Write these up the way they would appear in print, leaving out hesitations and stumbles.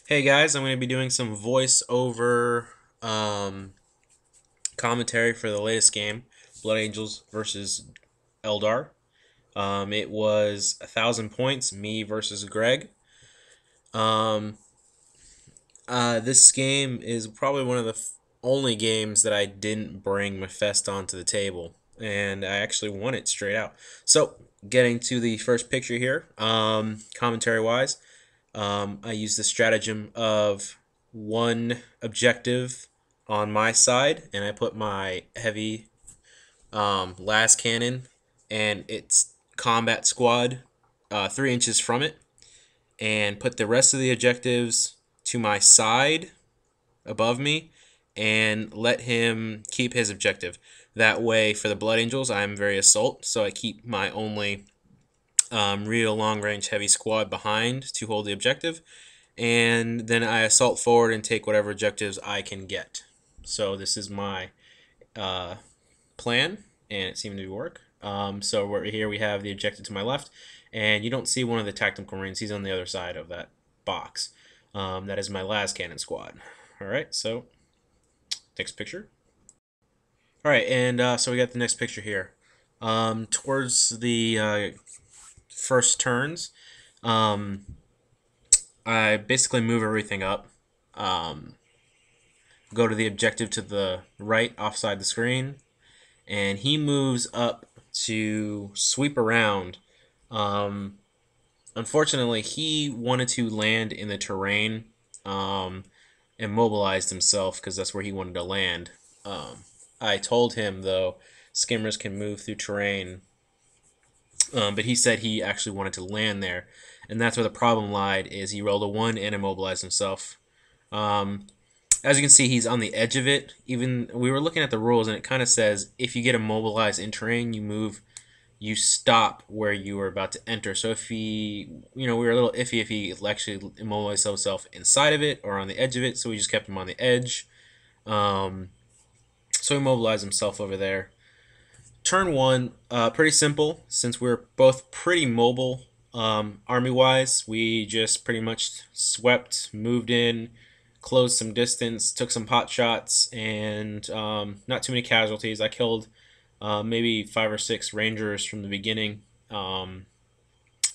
Hey guys, I'm going to be doing some voiceover commentary for the latest game, Blood Angels versus Eldar. It was 1,000 points, me versus Greg. Um, this game is probably one of the only games that I didn't bring Mephisto onto the table, and I actually won it straight out. So, getting to the first picture here, commentary wise. I use the stratagem of one objective on my side, and I put my heavy las cannon and its combat squad 3 inches from it, and put the rest of the objectives to my side above me, and let him keep his objective. That way, for the Blood Angels, I'm very assault, so I keep my only real long range heavy squad behind to hold the objective, and then I assault forward and take whatever objectives I can get. So this is my uh, plan, and it seemed to work. So we're here. We have the objective to my left, and you don't see one of the tactical marines. He's on the other side of that box. That is my las cannon squad. All right. So next picture. All right, and so we got the next picture here. Towards the first turns, um, I basically move everything up. Um, go to the objective to the right offside the screen, and he moves up to sweep around. Um, Unfortunately, he wanted to land in the terrain and mobilized himself because that's where he wanted to land. I told him, though, skimmers can move through terrain, but he said he actually wanted to land there, and that's where the problem lied. Is he rolled a 1 and immobilized himself. Um, as you can see, he's on the edge of it. Even we were looking at the rules, and it kind of says if you get immobilized in terrain, you stop where you were about to enter. So if he, we were a little iffy if he actually immobilized himself inside of it or on the edge of it. So we just kept him on the edge. So he mobilized himself over there. Turn one, pretty simple since we're both pretty mobile army-wise. We just pretty much swept, moved in, closed some distance, took some pot shots, and not too many casualties. I killed maybe 5 or 6 rangers from the beginning. I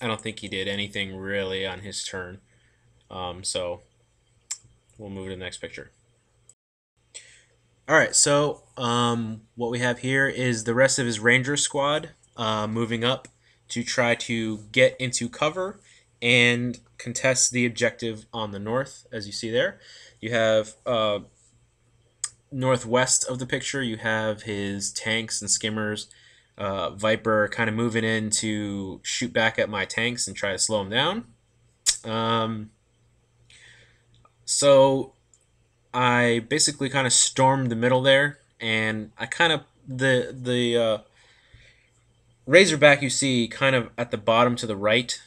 don't think he did anything really on his turn. So we'll move to the next picture. All right, so what we have here is the rest of his ranger squad moving up to try to get into cover and contest the objective on the north, as you see there. You have northwest of the picture, you have his tanks and skimmers. Viper kind of moving in to shoot back at my tanks and try to slow them down. So I basically kind of stormed the middle there, and I kind of the Razorback you see kind of at the bottom to the right.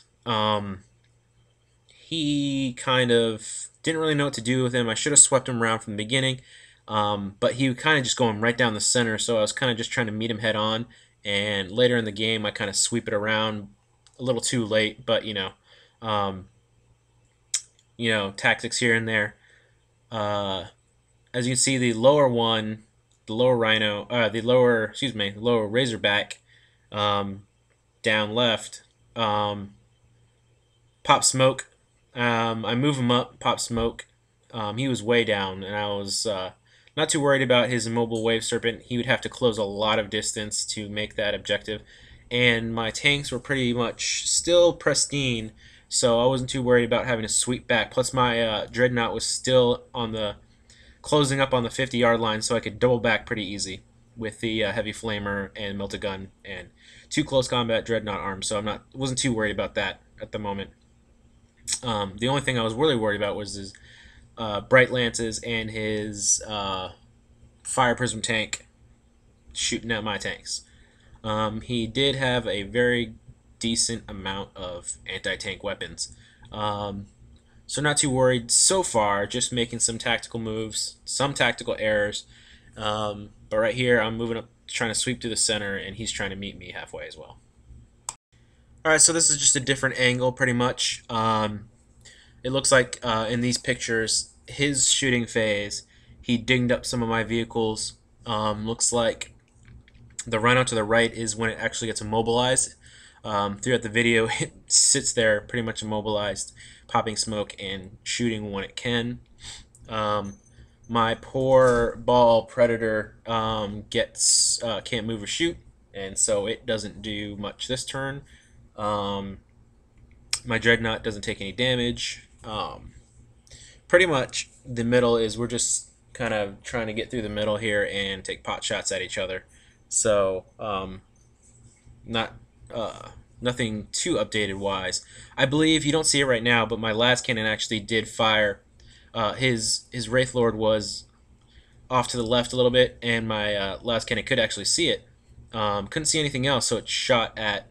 He kind of didn't really know what to do with him. I should have swept him around from the beginning, but he kind of just going right down the center. So I was kind of just trying to meet him head on, and later in the game I kind of sweep it around a little too late. But tactics here and there. As you can see, the lower one, the lower rhino, the lower razorback, down left, pop smoke. I move him up, pop smoke. He was way down, and I was not too worried about his immobile wave serpent. He would have to close a lot of distance to make that objective, and my tanks were pretty much still pristine, so I wasn't too worried about having to sweep back. Plus, my dreadnought was still on the closing up on the 50-yard line, so I could double back pretty easy with the heavy flamer and melta gun and 2 close combat dreadnought arms. So wasn't too worried about that at the moment. The only thing I was really worried about was his bright lances and his fire prism tank shooting at my tanks. He did have a very decent amount of anti-tank weapons. So not too worried so far, just making some tactical moves, some tactical errors. But right here, I'm moving up, trying to sweep to the center, and he's trying to meet me halfway as well. All right, so this is just a different angle, pretty much. it looks like in these pictures, his shooting phase, he dinged up some of my vehicles. Looks like the rhino to the right is when it actually gets immobilized. Throughout the video, it sits there pretty much immobilized, popping smoke and shooting when it can. Um, my poor ball predator gets can't move or shoot, and so it doesn't do much this turn. Um, my dreadnought doesn't take any damage. Pretty much the middle is we're just kind of trying to get through the middle here and take pot shots at each other. So not uh, nothing too updated wise. I believe you don't see it right now, but my last cannon actually did fire. His Wraith Lord was off to the left a little bit, and my last cannon could actually see it. Couldn't see anything else, so it shot at.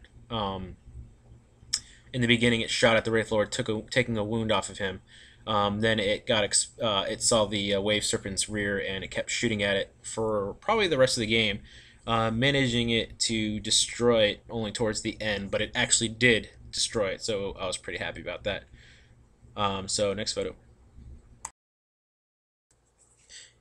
In the beginning, it shot at the Wraith Lord, taking a wound off of him. Then it saw the Wave Serpent's rear, and it kept shooting at it for probably the rest of the game, managing it to destroy it only towards the end. But it actually did destroy it, so I was pretty happy about that. So next photo.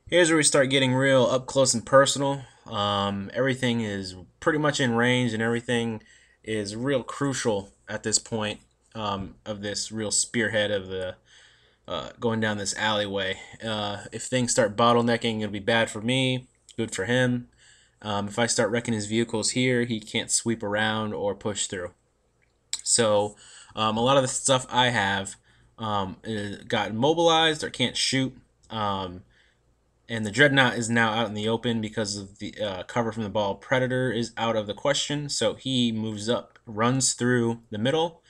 Here's where we start getting real up close and personal. Everything is pretty much in range, and everything is real crucial at this point of this real spearhead of the going down this alleyway. If things start bottlenecking, it'll be bad for me, good for him. If I start wrecking his vehicles here, he can't sweep around or push through. So a lot of the stuff I have got immobilized or can't shoot. And the Dreadnought is now out in the open because of the cover from the ball predator is out of the question. So he moves up, runs through the middle,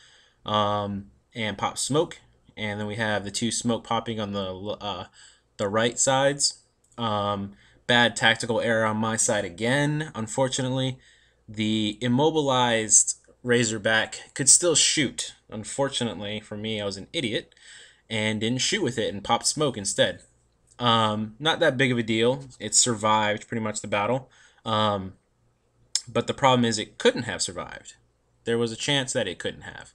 and pops smoke. And then we have the two smoke popping on the right sides. Bad tactical error on my side again, unfortunately. The immobilized Razorback could still shoot. Unfortunately for me, I was an idiot and didn't shoot with it and popped smoke instead. Not that big of a deal. It survived pretty much the battle. But the problem is it couldn't have survived. There was a chance that it couldn't have.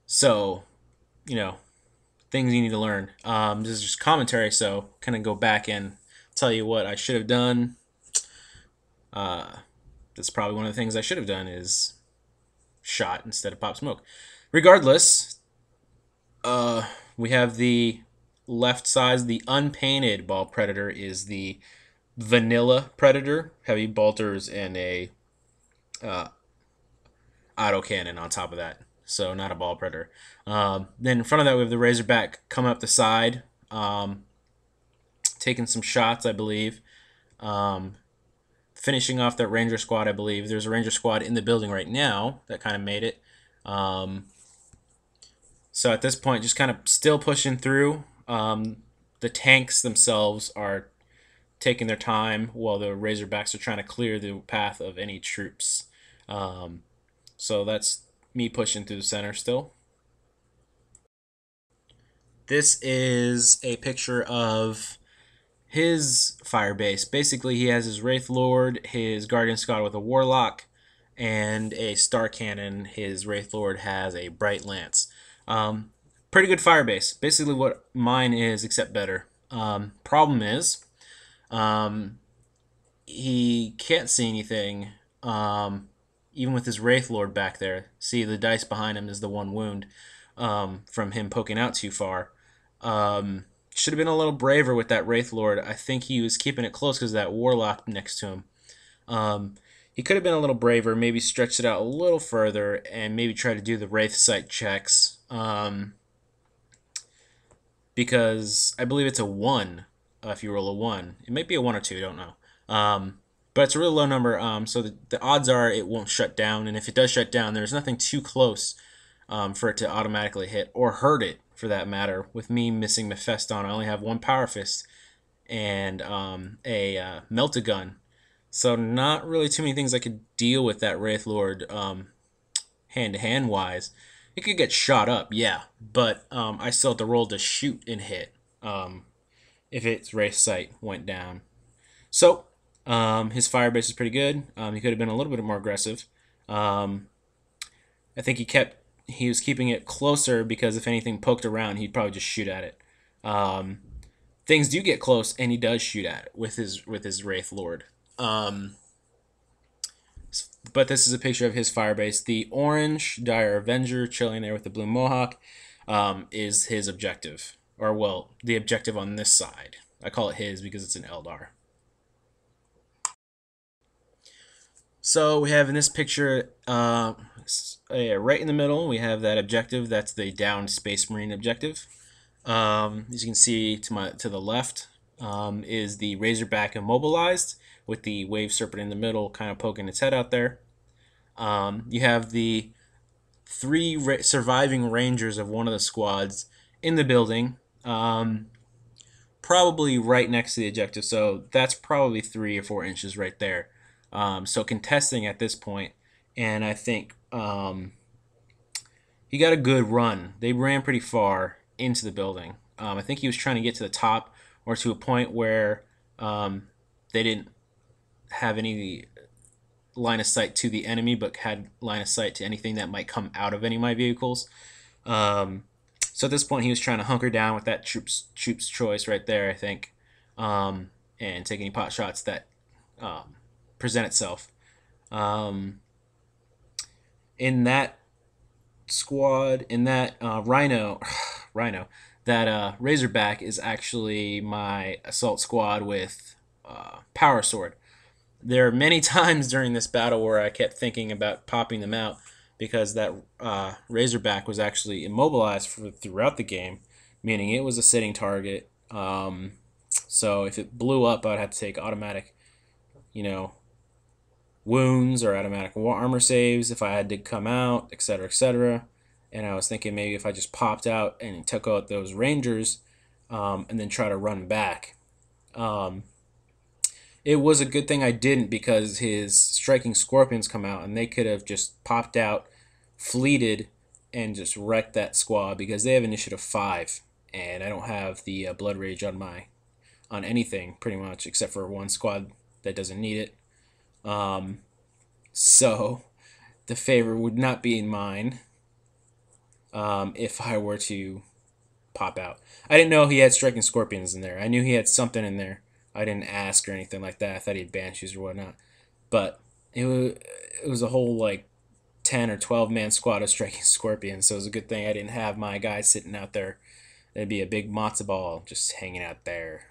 So, you know, things you need to learn. This is just commentary, so kind of go back and tell you what I should have done. That's probably one of the things I should have done is shot instead of pop smoke. Regardless, we have the left side. The unpainted ball predator is the vanilla predator, heavy bolters, and a auto cannon on top of that. So not a ball predator. Then in front of that we have the Razorback coming up the side, taking some shots, I believe. Finishing off that Ranger squad, I believe. There's a Ranger squad in the building right now that kind of made it. So at this point, just kind of still pushing through. The tanks themselves are taking their time while the Razorbacks are trying to clear the path of any troops. So that's me pushing through the center still. This is a picture of his fire base. Basically, he has his Wraith Lord, his Guardian Squad with a Warlock, and a Star Cannon. His Wraith Lord has a Bright Lance. Pretty good fire base. Basically what mine is, except better. Problem is, he can't see anything, even with his Wraith Lord back there. See, the dice behind him is the one wound from him poking out too far. Should have been a little braver with that Wraith Lord. I think he was keeping it close because of that Warlock next to him. He could have been a little braver, maybe stretched it out a little further, and maybe try to do the Wraith Sight checks. Because I believe it's a 1 if you roll a 1. It might be a 1 or 2, I don't know. But it's a really low number, so the odds are it won't shut down, and if it does shut down, there's nothing too close for it to automatically hit, or hurt it, for that matter. With me missing Mephiston, I only have one Power Fist and a Melt-A-Gun. So not really too many things I could deal with that Wraith Lord hand-to-hand wise. It could get shot up, yeah, but I still have to roll to shoot and hit if its Wraith Sight went down. So his fire base is pretty good. He could have been a little bit more aggressive. I think he kept he was keeping it closer because if anything poked around, he'd probably just shoot at it. Um, Things do get close, and he does shoot at it with his Wraith Lord. Um, but this is a picture of his firebase. The orange Dire Avenger chilling there with the blue Mohawk is his objective, or well, the objective on this side. I call it his because it's an Eldar. So we have in this picture, right in the middle, we have that objective. That's the downed Space Marine objective. As you can see to the left is the Razorback immobilized with the Wave Serpent in the middle, kind of poking its head out there. You have the three surviving Rangers of one of the squads in the building, probably right next to the objective. So that's probably 3 or 4 inches right there. So contesting at this point, and I think he got a good run. They ran pretty far into the building. I think he was trying to get to the top or to a point where they didn't have any line of sight to the enemy, but had line of sight to anything that might come out of any of my vehicles. So at this point, he was trying to hunker down with that troops choice right there, I think, and take any pot shots that present itself. In that squad, in that Rhino, that Razorback is actually my assault squad with Power Sword. There are many times during this battle where I kept thinking about popping them out because that Razorback was actually immobilized throughout the game, meaning it was a sitting target. So if it blew up, I'd have to take automatic, wounds or automatic war armor saves if I had to come out, etc., etc. And I was thinking maybe if I just popped out and took out those Rangers and then try to run back. It was a good thing I didn't because his striking scorpions come out and they could have just popped out, fleeted, and just wrecked that squad because they have initiative 5 and I don't have the blood rage on anything pretty much except for one squad that doesn't need it. So the favor would not be in mine if I were to pop out. I didn't know he had striking scorpions in there. I knew he had something in there. I didn't ask or anything like that. I thought he had banshees or whatnot. But it was a whole like 10 or 12 man squad of striking scorpions. So it was a good thing I didn't have my guy sitting out there. There'd be a big matzo ball just hanging out there.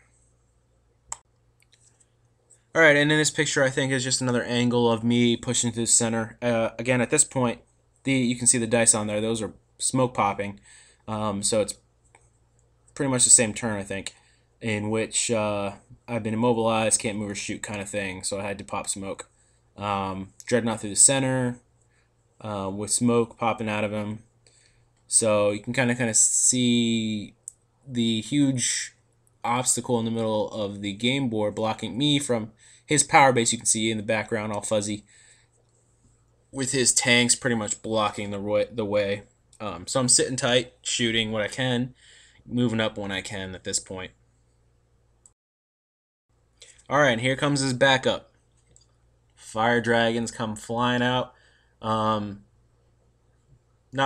All right, and in this picture, I think is just another angle of me pushing to the center. Again, at this point, you can see the dice on there. Those are smoke popping, so it's pretty much the same turn, I think, in which I've been immobilized, can't move or shoot kind of thing, so I had to pop smoke. Dreadnought through the center with smoke popping out of him. So you can kind of see the huge obstacle in the middle of the game board blocking me from his power base. You can see in the background all fuzzy with his tanks pretty much blocking the way. So I'm sitting tight, shooting what I can, moving up when I can at this point. All right, and here comes his backup. Fire dragons come flying out. Not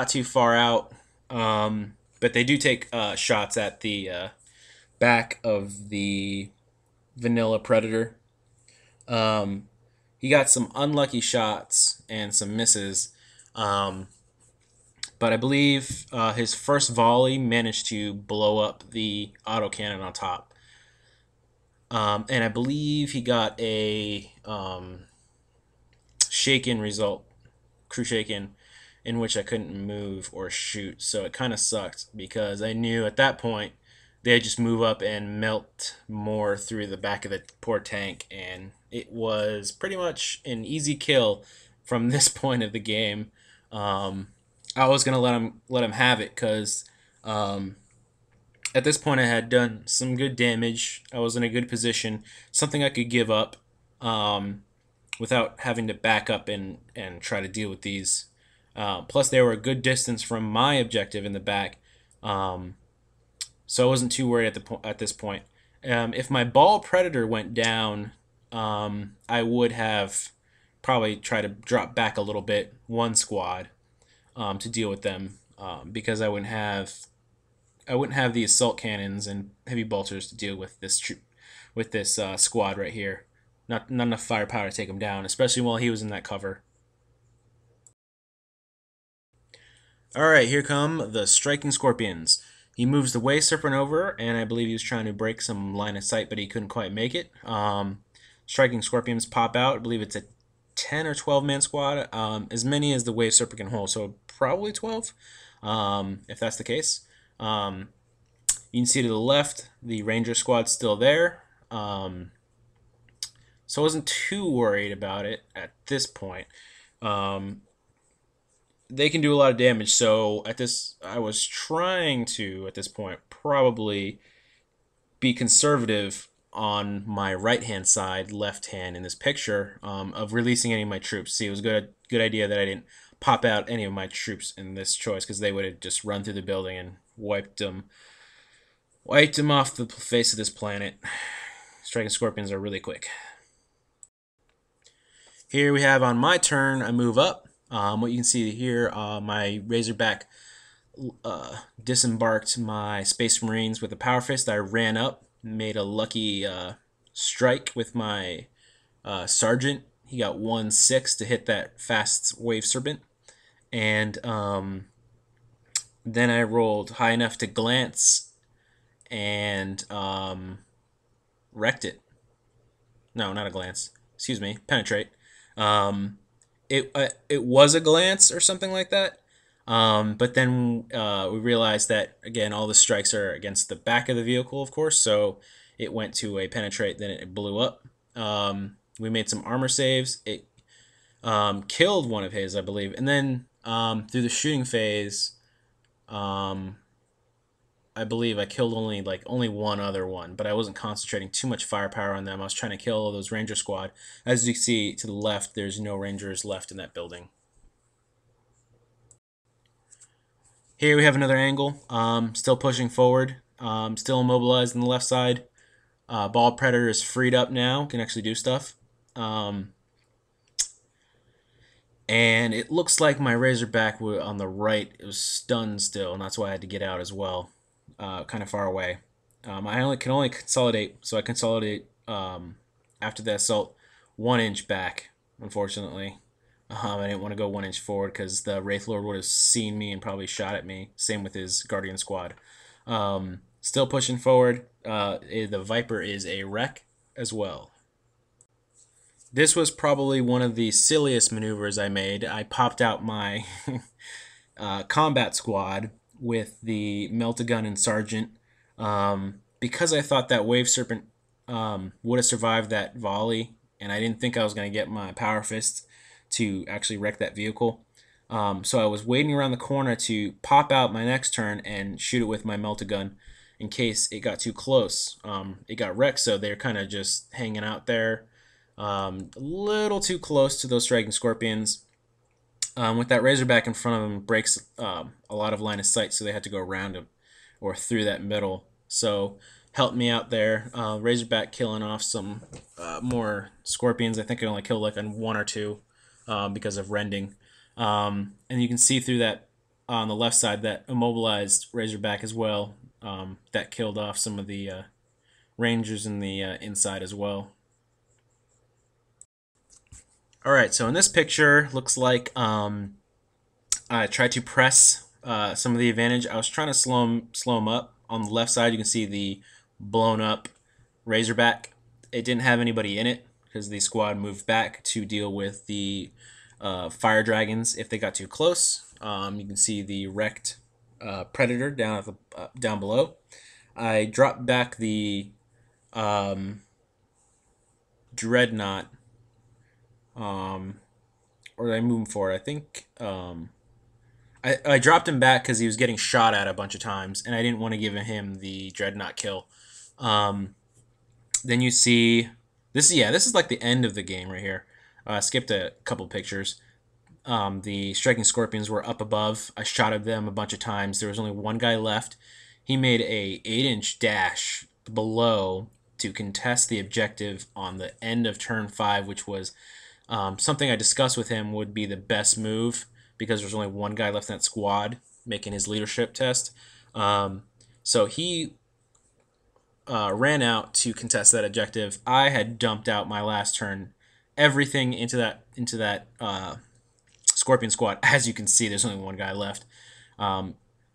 too far out, but they do take shots at the back of the vanilla predator. He got some unlucky shots and some misses, but I believe his first volley managed to blow up the autocannon on top. And I believe he got a shaken result, crew shaken, in which I couldn't move or shoot. So it kind of sucked because I knew at that point they'd just move up and melt more through the back of the poor tank, and it was pretty much an easy kill from this point of the game. I was gonna let him have it because at this point I had done some good damage. I was in a good position, something I could give up without having to back up and try to deal with these. Plus, they were a good distance from my objective in the back, so I wasn't too worried at this point. If my ball predator went down, I would have probably tried to drop back a little bit, one squad. to deal with them because I wouldn't have the assault cannons and heavy bolters to deal with this squad right here. Not enough firepower to take him down, especially while he was in that cover. All right, here come the striking scorpions. He moves the way serpent over, and I believe he was trying to break some line of sight, but he couldn't quite make it. Striking scorpions pop out. I believe it's a 10 or 12 man squad, as many as the wave serpent can hold, so probably 12, if that's the case. You can see to the left, the ranger squad's still there. So I wasn't too worried about it at this point. They can do a lot of damage, so I was trying to, at this point, probably be conservative on my right hand side, left hand in this picture, of releasing any of my troops. See, it was a good idea that I didn't pop out any of my troops in this choice, because they would have just run through the building and wiped them off the face of this planet. Striking scorpions are really quick. Here we have on my turn, I move up. What you can see here, my Razorback disembarked my Space Marines with a Power Fist. I ran up, made a lucky strike with my Sergeant. He got 1-6 to hit that fast Wave Serpent. And then I rolled high enough to glance and wrecked it. No, not a glance. Excuse me, penetrate. It was a glance or something like that. But then we realized that, again, all the strikes are against the back of the vehicle, of course, so it went to a penetrate, then it blew up. We made some armor saves. It killed one of his, I believe, and then through the shooting phase, I believe I killed only one other one, but I wasn't concentrating too much firepower on them. I was trying to kill all those ranger squad. As you see to the left, there's no rangers left in that building. Here we have another angle. Still pushing forward. Still immobilized on the left side. Ball Predator is freed up now. Can actually do stuff. And it looks like my Razorback on the right, it was stunned still, and that's why I had to get out as well. Kind of far away. I can only consolidate, so I consolidate after the assault 1 inch back, unfortunately. I didn't want to go 1 inch forward because the Wraith Lord would have seen me and probably shot at me. Same with his Guardian squad. Still pushing forward. The Viper is a wreck as well. This was probably one of the silliest maneuvers I made. I popped out my combat squad with the Melt-A-Gun and Sergeant because I thought that Wave Serpent would have survived that volley, and I didn't think I was going to get my Power Fist to actually wreck that vehicle. So I was waiting around the corner to pop out my next turn and shoot it with my Melt-A-Gun in case it got too close. It got wrecked, so they're kind of just hanging out there, a little too close to those striking scorpions. With that Razorback in front of them breaks a lot of line of sight, so they had to go around him or through that middle. So helped me out there. Razorback killing off some more scorpions. I think I only killed like on 1 or 2 because of rending. And you can see through that on the left side that immobilized Razorback as well. That killed off some of the Rangers in the inside as well. Alright, so in this picture, looks like I tried to press some of the advantage. I was trying to slow him up. On the left side, you can see the blown up Razorback. It didn't have anybody in it because the squad moved back to deal with the fire dragons if they got too close. You can see the wrecked Predator down below. I dropped back the Dreadnought. Or did I move him forward? I think I dropped him back because he was getting shot at a bunch of times, and I didn't want to give him the Dreadnought kill. Then you see this. Yeah, this is like the end of the game right here. I skipped a couple pictures. The striking scorpions were up above. I shot at them a bunch of times. There was only one guy left. He made a 8-inch dash below to contest the objective on the end of turn 5, which was something I discussed with him would be the best move because there's only one guy left in that squad making his leadership test. So he ran out to contest that objective. I had dumped out my last turn, everything into that Scorpion squad. As you can see, there's only one guy left.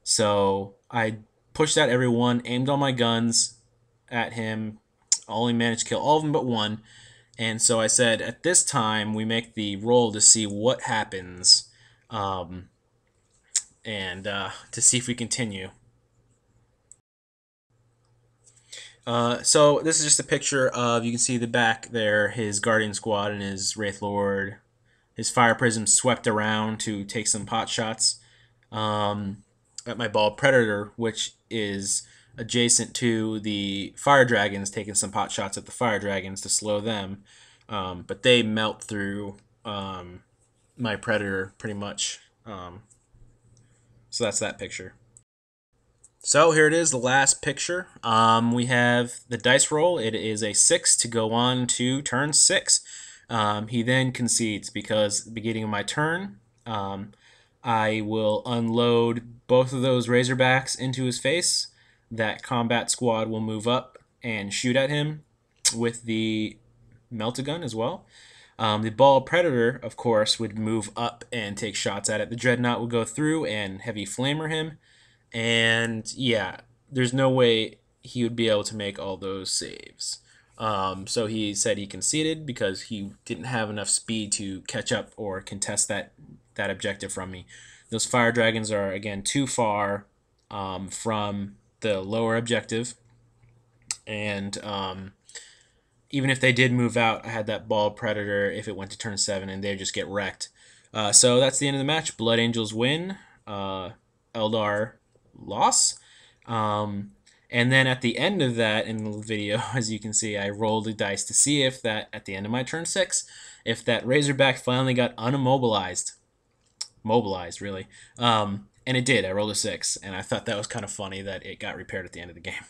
So I pushed out everyone, aimed all my guns at him, only managed to kill all of them but one. And so I said, at this time, we make the roll to see what happens, and to see if we continue. So this is just a picture of, you can see the back there, his Guardian Squad and his Wraith Lord. His Fire Prism swept around to take some pot shots at my Ball Predator, which is adjacent to the Fire Dragons, taking some pot shots at the Fire Dragons to slow them. But they melt through my Predator pretty much. So that's that picture. So here it is, the last picture. We have the dice roll. It is a 6 to go on to turn 6. He then concedes because at the beginning of my turn, I will unload both of those Razorbacks into his face. That combat squad will move up and shoot at him with the Melt-A-Gun as well. The Ball Predator, of course, would move up and take shots at it. The Dreadnought will go through and heavy flamer him. And yeah, there's no way he would be able to make all those saves. So he said he conceded because he didn't have enough speed to catch up or contest that objective from me. Those Fire Dragons are, again, too far from the lower objective. And even if they did move out, I had that Ball Predator if it went to turn 7, and they'd just get wrecked. So that's the end of the match. Blood Angels win. Eldar loss. And then at the end of that, in the video, as you can see, I rolled the dice to see if that, at the end of my turn 6, if that Razorback finally got unimmobilized. Mobilized, really. And it did. I rolled a 6, and I thought that was kind of funny that it got repaired at the end of the game.